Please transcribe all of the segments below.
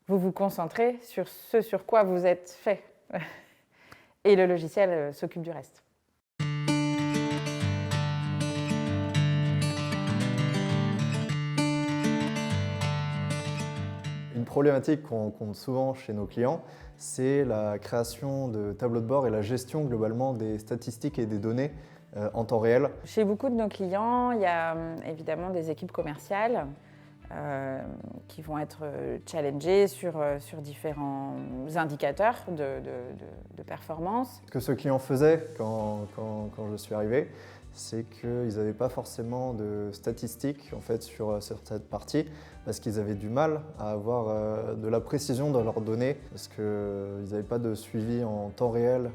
Vous vous concentrez sur ce sur quoi vous êtes fait. Et le logiciel s'occupe du reste. Une problématique qu'on rencontre souvent chez nos clients, c'est la création de tableaux de bord et la gestion globalement des statistiques et des données en temps réel. Chez beaucoup de nos clients, il y a évidemment des équipes commerciales qui vont être challengées sur différents indicateurs de performance. Ce que ce client faisait quand je suis arrivé, c'est qu'ils n'avaient pas forcément de statistiques en fait, sur cette partie parce qu'ils avaient du mal à avoir de la précision dans leurs données parce qu'ils n'avaient pas de suivi en temps réel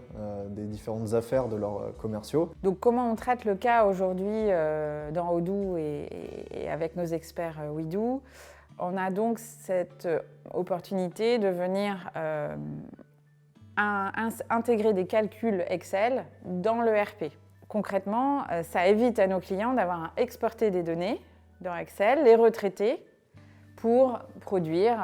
des différentes affaires de leurs commerciaux. Donc comment on traite le cas aujourd'hui dans Odoo et avec nos experts WeDo? On a donc cette opportunité de venir intégrer des calculs Excel dans le RP. Concrètement, ça évite à nos clients d'avoir à exporter des données dans Excel, les retraiter pour produire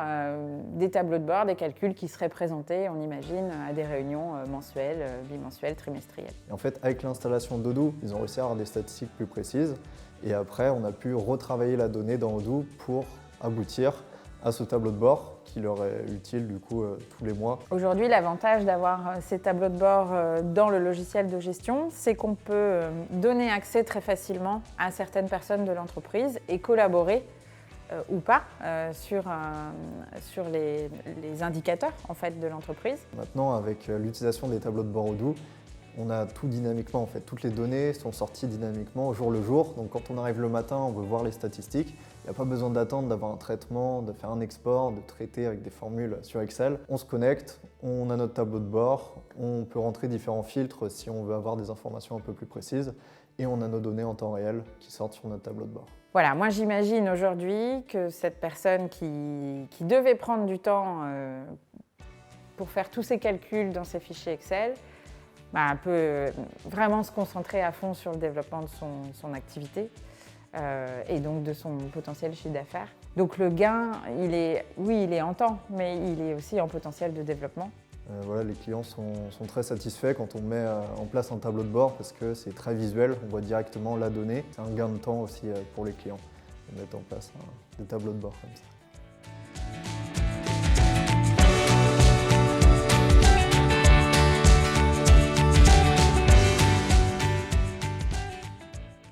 des tableaux de bord, des calculs qui seraient présentés, on imagine, à des réunions mensuelles, bimensuelles, trimestrielles. Et en fait, avec l'installation d'Odoo, ils ont réussi à avoir des statistiques plus précises. Et après, on a pu retravailler la donnée dans Odoo pour aboutir à ce tableau de bord qui leur est utile du coup tous les mois. Aujourd'hui, l'avantage d'avoir ces tableaux de bord dans le logiciel de gestion, c'est qu'on peut donner accès très facilement à certaines personnes de l'entreprise et collaborer ou pas sur les indicateurs en fait, de l'entreprise. Maintenant, avec l'utilisation des tableaux de bord Odoo, on a tout dynamiquement en fait. Toutes les données sont sorties dynamiquement au jour le jour. Donc quand on arrive le matin, on veut voir les statistiques. Il n'y a pas besoin d'attendre, d'avoir un traitement, de faire un export, de traiter avec des formules sur Excel. On se connecte, on a notre tableau de bord, on peut rentrer différents filtres si on veut avoir des informations un peu plus précises et on a nos données en temps réel qui sortent sur notre tableau de bord. Voilà, moi j'imagine aujourd'hui que cette personne qui devait prendre du temps pour faire tous ces calculs dans ses fichiers Excel, peut vraiment se concentrer à fond sur le développement de son activité et donc de son potentiel chiffre d'affaires. Donc le gain, il est en temps, mais il est aussi en potentiel de développement. Voilà, les clients sont très satisfaits quand on met en place un tableau de bord parce que c'est très visuel, on voit directement la donnée. C'est un gain de temps aussi pour les clients de mettre en place des tableaux de bord comme ça.